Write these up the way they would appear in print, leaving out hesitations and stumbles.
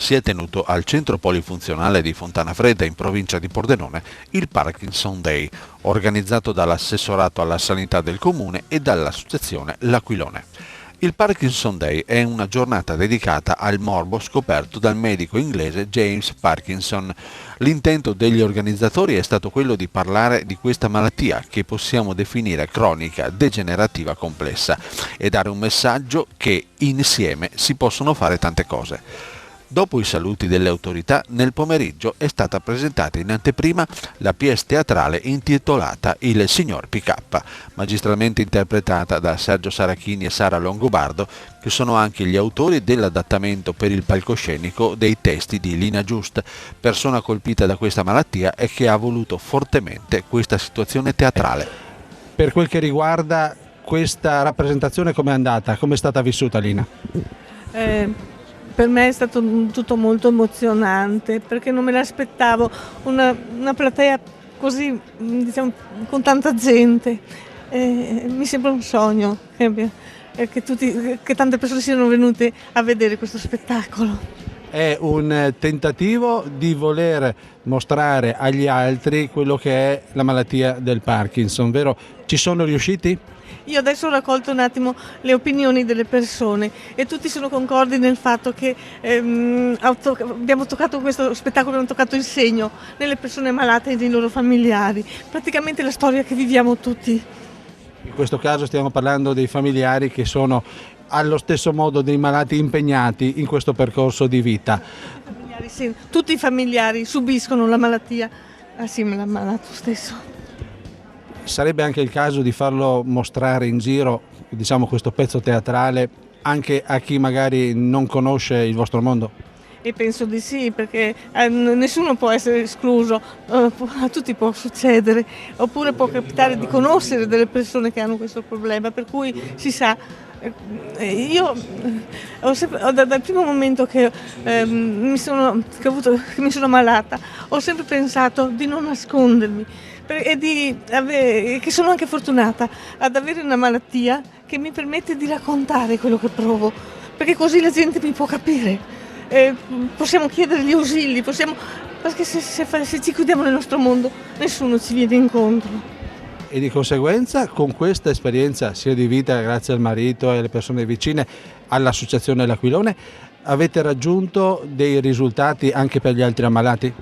si è tenuto al centro polifunzionale di Fontanafredda in provincia di Pordenone il Parkinson Day, organizzato dall'assessorato alla sanità del comune e dall'associazione L'Aquilone. Il Parkinson Day è una giornata dedicata al morbo scoperto dal medico inglese James Parkinson. L'intento degli organizzatori è stato quello di parlare di questa malattia che possiamo definire cronica, degenerativa, complessa e dare un messaggio che insieme si possono fare tante cose. Dopo i saluti delle autorità, nel pomeriggio è stata presentata in anteprima la pièce teatrale intitolata Il signor Pick-up, magistralmente interpretata da Sergio Sarachini e Sara Longobardo, che sono anche gli autori dell'adattamento per il palcoscenico dei testi di Lina Giust, persona colpita da questa malattia e che ha voluto fortemente questa situazione teatrale. Per quel che riguarda questa rappresentazione, com'è andata? Come è stata vissuta, Lina? Per me è stato tutto molto emozionante perché non me l'aspettavo, una platea così, diciamo, con tanta gente. Mi sembra un sogno che tante persone siano venute a vedere questo spettacolo. È un tentativo di voler mostrare agli altri quello che è la malattia del Parkinson, vero? Ci sono riusciti? Io adesso ho raccolto un attimo le opinioni delle persone e tutti sono concordi nel fatto che abbiamo toccato questo spettacolo, abbiamo toccato il segno nelle persone malate e nei loro familiari, praticamente la storia che viviamo tutti. In questo caso stiamo parlando dei familiari che sono allo stesso modo dei malati impegnati in questo percorso di vita. Sì, tutti i familiari subiscono la malattia assieme al malato stesso. Sarebbe anche il caso di farlo mostrare in giro, diciamo, questo pezzo teatrale anche a chi magari non conosce il vostro mondo? E penso di sì, perché nessuno può essere escluso, a tutti può succedere, oppure può capitare di conoscere delle persone che hanno questo problema, per cui si sa. Io dal primo momento che mi sono ammalata ho sempre pensato di non nascondermi e che sono anche fortunata ad avere una malattia che mi permette di raccontare quello che provo, perché così la gente mi può capire. Possiamo chiedere gli ausili, perché se ci chiudiamo nel nostro mondo nessuno ci viene incontro. E di conseguenza, con questa esperienza sia di vita, grazie al marito e alle persone vicine, all'associazione L'Aquilone, avete raggiunto dei risultati anche per gli altri ammalati?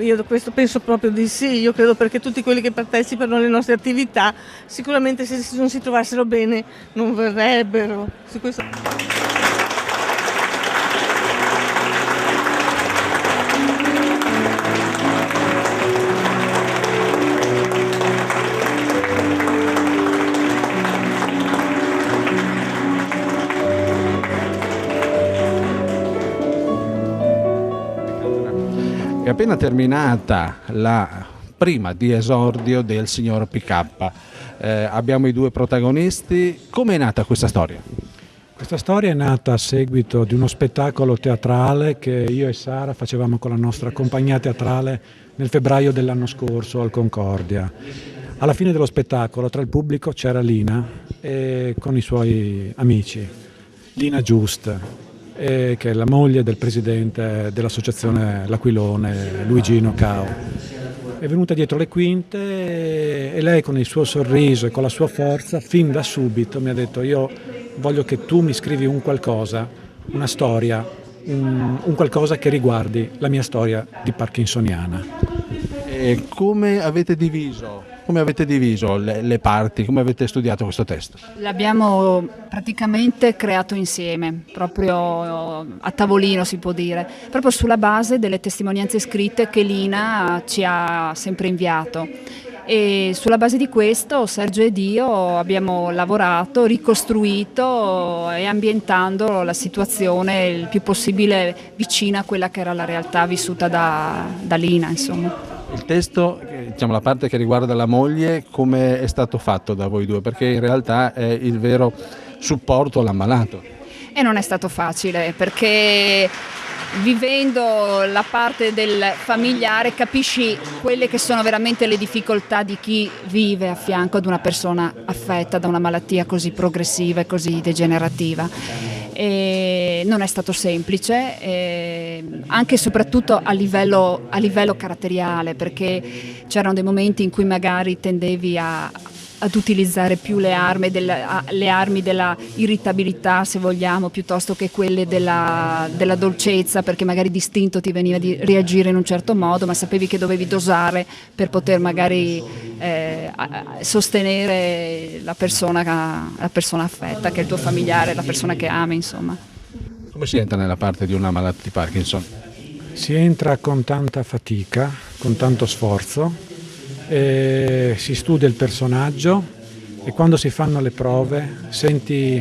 Io questo penso proprio di sì, io credo, perché tutti quelli che partecipano alle nostre attività sicuramente se non si trovassero bene non verrebbero. Su questo... È appena terminata la prima di esordio del signor Pick-up. Abbiamo i due protagonisti. Come è nata questa storia? Questa storia è nata a seguito di uno spettacolo teatrale che io e Sara facevamo con la nostra compagnia teatrale nel febbraio dell'anno scorso al Concordia. Alla fine dello spettacolo tra il pubblico c'era Lina con i suoi amici, Lina Giust, che è la moglie del presidente dell'associazione L'Aquilone, Luigino Cao. È venuta dietro le quinte e lei, con il suo sorriso e con la sua forza, fin da subito mi ha detto: io voglio che tu mi scrivi un qualcosa, una storia, un qualcosa che riguardi la mia storia di parkinsoniana. E come avete diviso le parti? Come avete studiato questo testo? L'abbiamo praticamente creato insieme, proprio a tavolino si può dire, proprio sulla base delle testimonianze scritte che Lina ci ha sempre inviato. E sulla base di questo Sergio ed io abbiamo lavorato, ricostruito e ambientando la situazione il più possibile vicina a quella che era la realtà vissuta da Lina, insomma. Il testo, diciamo la parte che riguarda la moglie, come è stato fatto da voi due? Perché in realtà è il vero supporto all'ammalato. E non è stato facile, perché vivendo la parte del familiare capisci quelle che sono veramente le difficoltà di chi vive a fianco ad una persona affetta da una malattia così progressiva e così degenerativa. E non è stato semplice, anche e soprattutto a livello caratteriale, perché c'erano dei momenti in cui magari tendevi ad utilizzare più le armi della irritabilità, se vogliamo, piuttosto che quelle della dolcezza, perché magari d'istinto ti veniva di reagire in un certo modo, ma sapevi che dovevi dosare per poter magari sostenere la persona affetta, che è il tuo familiare, la persona che ami, insomma. Come si entra nella parte di una malattia di Parkinson? Si entra con tanta fatica, con tanto sforzo, si studia il personaggio e quando si fanno le prove senti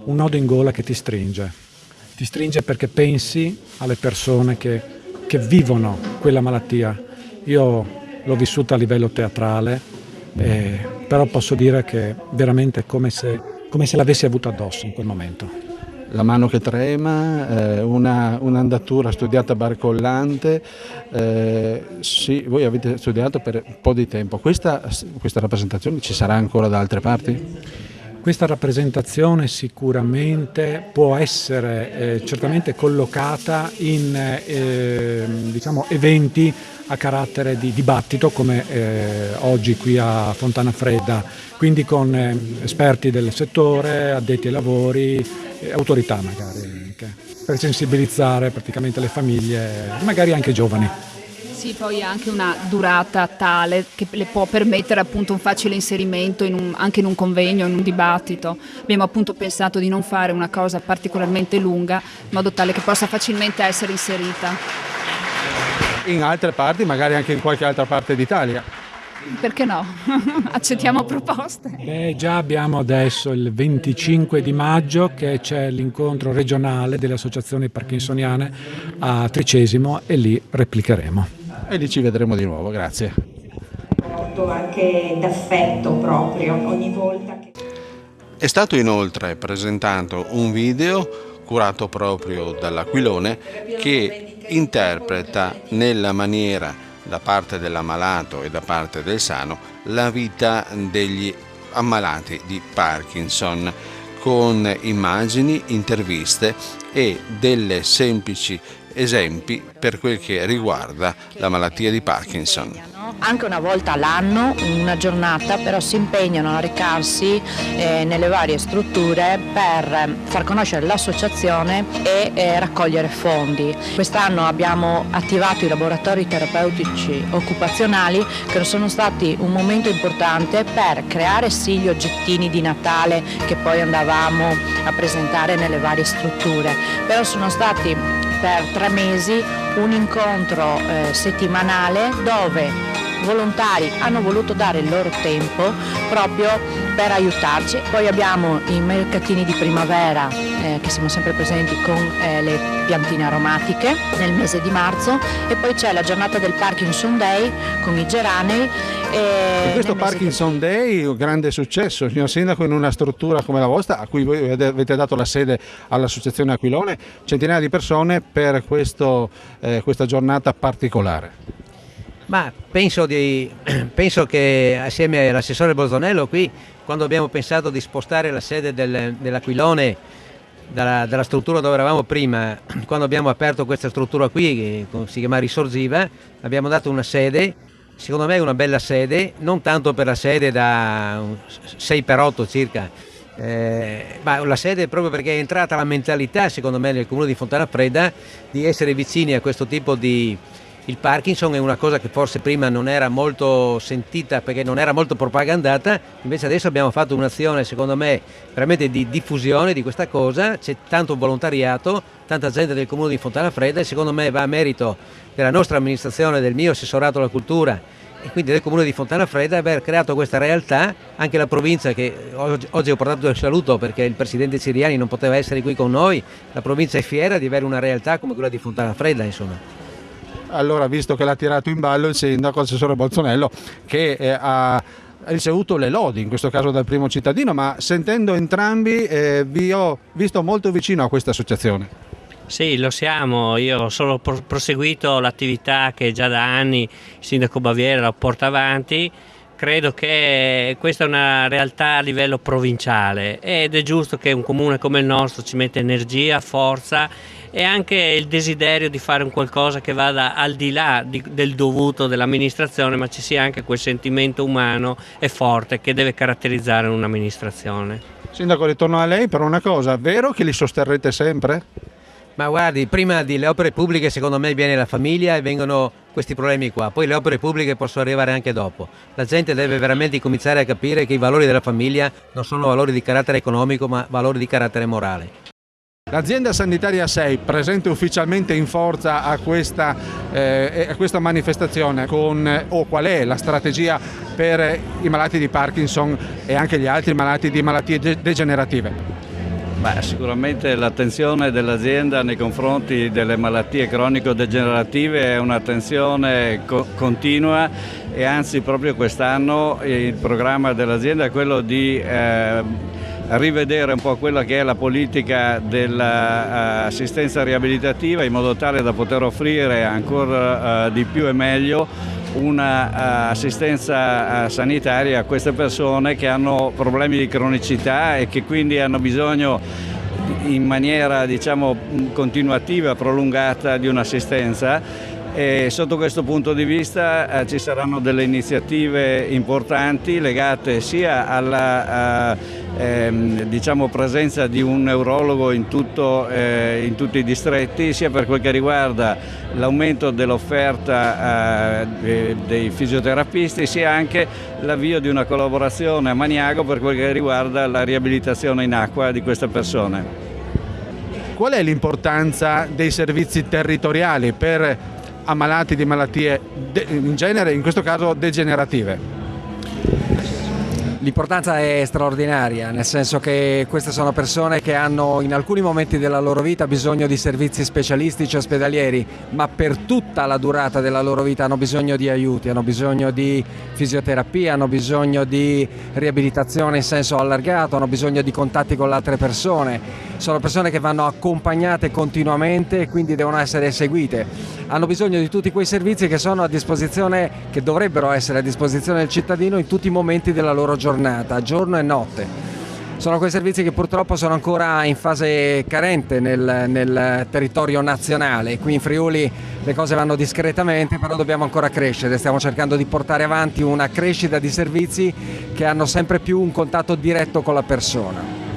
un nodo in gola che ti stringe perché pensi alle persone che vivono quella malattia. Io l'ho vissuta a livello teatrale, però posso dire che veramente è come se l'avessi avuta addosso in quel momento. La mano che trema, un'andatura studiata barcollante, sì, voi avete studiato per un po' di tempo. Questa rappresentazione ci sarà ancora da altre parti? Questa rappresentazione sicuramente può essere certamente collocata in diciamo, eventi a carattere di dibattito come oggi qui a Fontana Fredda, quindi con esperti del settore, addetti ai lavori, autorità magari anche, per sensibilizzare praticamente le famiglie, magari anche giovani. Sì, poi ha anche una durata tale che le può permettere appunto un facile inserimento anche in un convegno, in un dibattito. Abbiamo appunto pensato di non fare una cosa particolarmente lunga, in modo tale che possa facilmente essere inserita. In altre parti, magari anche in qualche altra parte d'Italia. Perché no? Accettiamo proposte. Già abbiamo adesso il 25 di maggio che c'è l'incontro regionale delle associazioni parkinsoniane a Tricesimo e lì replicheremo. E lì ci vedremo di nuovo, grazie. Anche d'affetto proprio ogni volta che... È stato inoltre presentato un video curato proprio dall'Aquilone che interpreta nella maniera da parte dell'ammalato e da parte del sano la vita degli ammalati di Parkinson, con immagini, interviste e delle semplici esempi per quel che riguarda la malattia di Parkinson. Anche una volta all'anno, una giornata, però si impegnano a recarsi nelle varie strutture per far conoscere l'associazione e raccogliere fondi. Quest'anno abbiamo attivato i laboratori terapeutici occupazionali, che sono stati un momento importante per creare sì gli oggettini di Natale che poi andavamo a presentare nelle varie strutture, però sono stati per 3 mesi un incontro settimanale dove volontari hanno voluto dare il loro tempo proprio per aiutarci. Poi abbiamo i mercatini di primavera che siamo sempre presenti con le piantine aromatiche nel mese di marzo, e poi c'è la giornata del Parkinson Day con i geranei. E questo Parkinson Day è un grande successo, signor Sindaco, in una struttura come la vostra, a cui voi avete dato la sede all'Associazione Aquilone, centinaia di persone per questa giornata particolare. Ma penso che assieme all'assessore Bozzonello qui, quando abbiamo pensato di spostare la sede dell'Aquilone dalla struttura dove eravamo prima, quando abbiamo aperto questa struttura qui, che si chiama Risorgiva, abbiamo dato una sede, secondo me una bella sede, non tanto per la sede da 6x8 circa, ma la sede proprio perché è entrata la mentalità, secondo me, nel comune di Fontana Fredda di essere vicini a questo tipo di... Il Parkinson è una cosa che forse prima non era molto sentita perché non era molto propagandata, invece adesso abbiamo fatto un'azione, secondo me, veramente di diffusione di questa cosa, c'è tanto volontariato, tanta gente del comune di Fontana Fredda, e secondo me va a merito della nostra amministrazione, del mio assessorato alla cultura e quindi del comune di Fontana Fredda aver creato questa realtà. Anche la provincia, che oggi ho portato il saluto perché il presidente Ciriani non poteva essere qui con noi, la provincia è fiera di avere una realtà come quella di Fontana Fredda, insomma. Allora, visto che l'ha tirato in ballo il sindaco, assessore Bozzonello, che ha ricevuto le lodi, in questo caso dal primo cittadino, ma sentendo entrambi vi ho visto molto vicino a questa associazione. Sì, lo siamo, io ho solo proseguito l'attività che già da anni il sindaco Baviera porta avanti, credo che questa è una realtà a livello provinciale ed è giusto che un comune come il nostro ci metta energia, forza e anche il desiderio di fare un qualcosa che vada al di là del dovuto dell'amministrazione, ma ci sia anche quel sentimento umano e forte che deve caratterizzare un'amministrazione. Sindaco, ritorno a lei per una cosa, vero che li sosterrete sempre? Ma guardi, prima delle opere pubbliche secondo me viene la famiglia e vengono questi problemi qua, poi le opere pubbliche possono arrivare anche dopo. La gente deve veramente cominciare a capire che i valori della famiglia non sono valori di carattere economico ma valori di carattere morale. L'azienda sanitaria 6 presente ufficialmente in forza a questa manifestazione qual è la strategia per i malati di Parkinson e anche gli altri malati di malattie degenerative? Beh, sicuramente l'attenzione dell'azienda nei confronti delle malattie cronico-degenerative è un'attenzione continua e anzi proprio quest'anno il programma dell'azienda è quello di rivedere un po' quella che è la politica dell'assistenza riabilitativa in modo tale da poter offrire ancora di più e meglio un'assistenza sanitaria a queste persone che hanno problemi di cronicità e che quindi hanno bisogno in maniera continuativa, prolungata di un'assistenza. E sotto questo punto di vista ci saranno delle iniziative importanti legate sia alla presenza di un neurologo in tutti i distretti, sia per quel che riguarda l'aumento dell'offerta dei fisioterapisti, sia anche l'avvio di una collaborazione a Maniago per quel che riguarda la riabilitazione in acqua di queste persone. Qual è l'importanza dei servizi territoriali per ammalati di malattie in genere, in questo caso degenerative? L'importanza è straordinaria, nel senso che queste sono persone che hanno in alcuni momenti della loro vita bisogno di servizi specialistici ospedalieri, ma per tutta la durata della loro vita hanno bisogno di aiuti, hanno bisogno di fisioterapia, hanno bisogno di riabilitazione in senso allargato, hanno bisogno di contatti con le altre persone. Sono persone che vanno accompagnate continuamente e quindi devono essere seguite. Hanno bisogno di tutti quei servizi che sono a disposizione, che dovrebbero essere a disposizione del cittadino in tutti i momenti della loro giornata, giorno e notte. Sono quei servizi che purtroppo sono ancora in fase carente nel territorio nazionale. Qui in Friuli le cose vanno discretamente, però dobbiamo ancora crescere. Stiamo cercando di portare avanti una crescita di servizi che hanno sempre più un contatto diretto con la persona.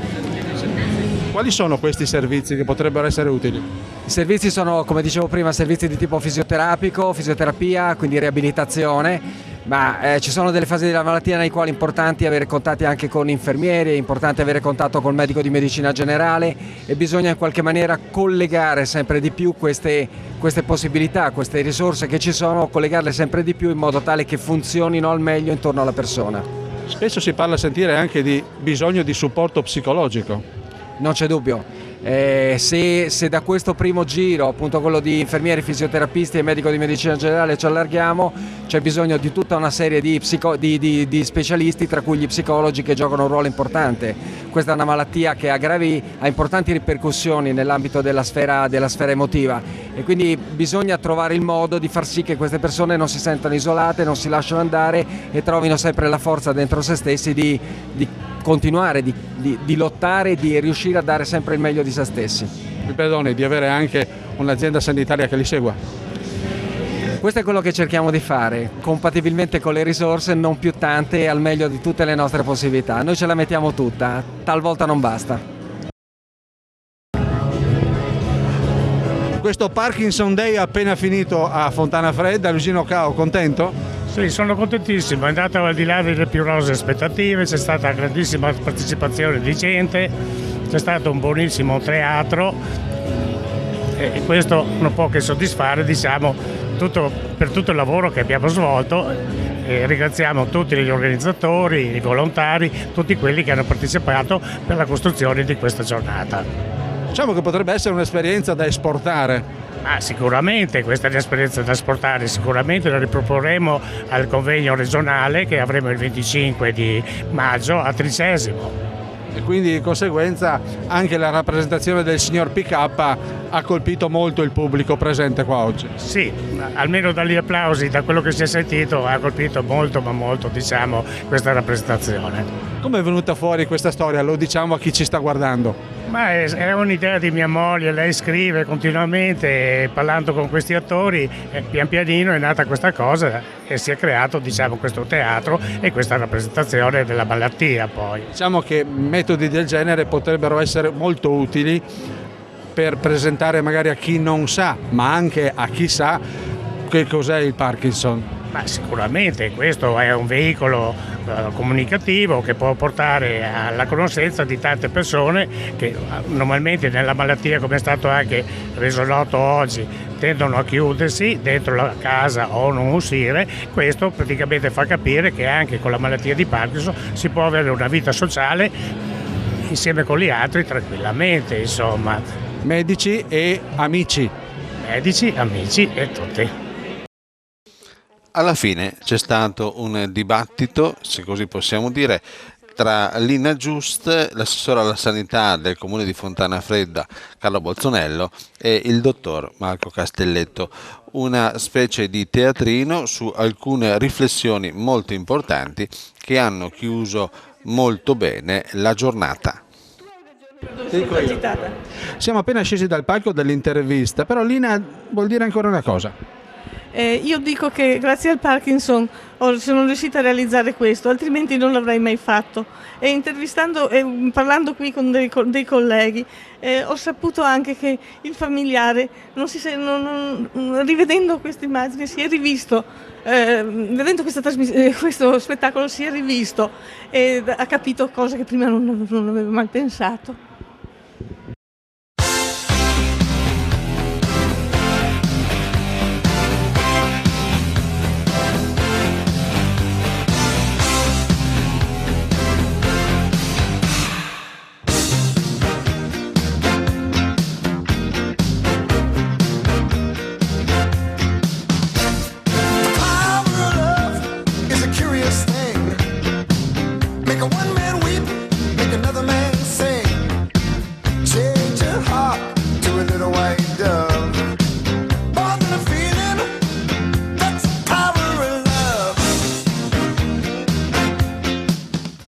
Quali sono questi servizi che potrebbero essere utili? I servizi sono, come dicevo prima, servizi di tipo fisioterapico, fisioterapia, quindi riabilitazione, ma ci sono delle fasi della malattia nei quali è importante avere contatti anche con infermieri, è importante avere contatto col medico di medicina generale e bisogna in qualche maniera collegare sempre di più queste possibilità, queste risorse che ci sono, collegarle sempre di più in modo tale che funzionino al meglio intorno alla persona. Spesso si parla a sentire anche di bisogno di supporto psicologico. Non c'è dubbio, se da questo primo giro, appunto quello di infermieri, fisioterapisti e medico di medicina generale, ci allarghiamo, c'è bisogno di tutta una serie di specialisti, tra cui gli psicologi, che giocano un ruolo importante. Questa è una malattia che ha importanti ripercussioni nell'ambito della sfera emotiva e quindi bisogna trovare il modo di far sì che queste persone non si sentano isolate, non si lasciano andare e trovino sempre la forza dentro se stessi di continuare, di lottare, di riuscire a dare sempre il meglio di se stessi. Mi perdoni, di avere anche un'azienda sanitaria che li segua? Questo è quello che cerchiamo di fare, compatibilmente con le risorse, non più tante e al meglio di tutte le nostre possibilità. Noi ce la mettiamo tutta, talvolta non basta. Questo Parkinson Day appena finito a Fontana Fredda, Luigino Cao, contento? Sì, sono contentissimo, è andato al di là delle più rosee aspettative, c'è stata grandissima partecipazione di gente, c'è stato un buonissimo teatro e questo non può che soddisfare, per tutto il lavoro che abbiamo svolto. E ringraziamo tutti gli organizzatori, i volontari, tutti quelli che hanno partecipato per la costruzione di questa giornata. Diciamo che potrebbe essere un'esperienza da esportare. Sicuramente questa è un'esperienza da esportare, sicuramente la riproporremo al convegno regionale che avremo il 25 di maggio a Tricesimo. E quindi di conseguenza anche la rappresentazione del signor Pick-up ha colpito molto il pubblico presente qua oggi. Sì, almeno dagli applausi, da quello che si è sentito, ha colpito molto, ma molto, diciamo, questa rappresentazione. Come è venuta fuori questa storia? Lo diciamo a chi ci sta guardando. Ma è un'idea di mia moglie, lei scrive continuamente, parlando con questi attori, e pian pianino è nata questa cosa e si è creato, diciamo, questo teatro e questa rappresentazione della malattia poi. Diciamo che metodi del genere potrebbero essere molto utili per presentare magari a chi non sa, ma anche a chi sa che cos'è il Parkinson. Ma sicuramente questo è un veicolo comunicativo che può portare alla conoscenza di tante persone che normalmente nella malattia, come è stato anche reso noto oggi, tendono a chiudersi dentro la casa o non uscire. Questo praticamente fa capire che anche con la malattia di Parkinson si può avere una vita sociale insieme con gli altri tranquillamente, insomma. Medici e amici. Medici, amici e tutti. Alla fine c'è stato un dibattito, se così possiamo dire, tra Lina Giust, l'assessore alla sanità del comune di Fontana Fredda, Carlo Bolzonello, e il dottor Marco Castelletto. Una specie di teatrino su alcune riflessioni molto importanti che hanno chiuso molto bene la giornata. Siamo appena scesi dal palco dell'intervista, però Lina vuol dire ancora una cosa. Io dico che grazie al Parkinson sono riuscita a realizzare questo, altrimenti non l'avrei mai fatto. E intervistando e parlando qui con dei colleghi ho saputo anche che il familiare, rivedendo queste immagini, si è rivisto, vedendo questo spettacolo si è rivisto e ha capito cose che prima non avevo mai pensato.